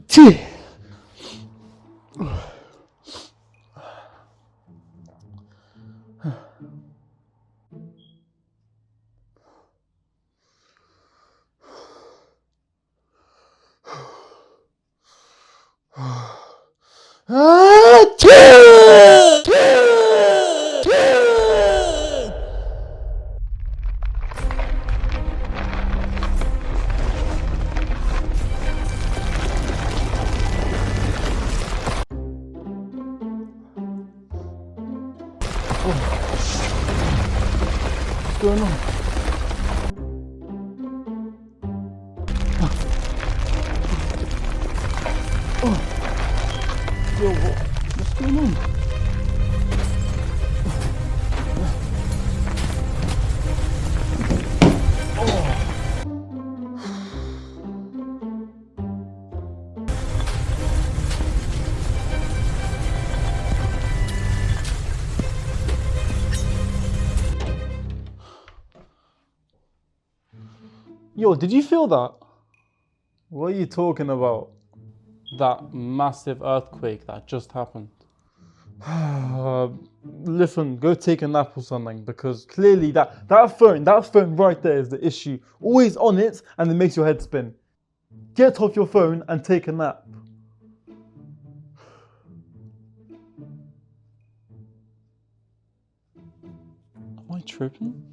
Gee. What's going on? Yo, what's going on? Yo, did you feel that? What are you talking about? That massive earthquake that just happened. Listen, go take a nap or something, because clearly that phone right there is the issue. Always on it and it makes your head spin. Get off your phone and take a nap. Am I tripping?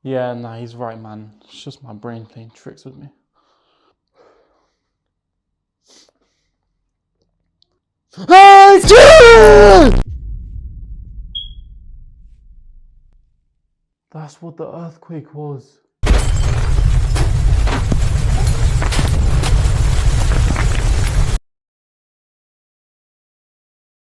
Yeah, nah, he's right, man. It's just my brain playing tricks with me. That's what the earthquake was.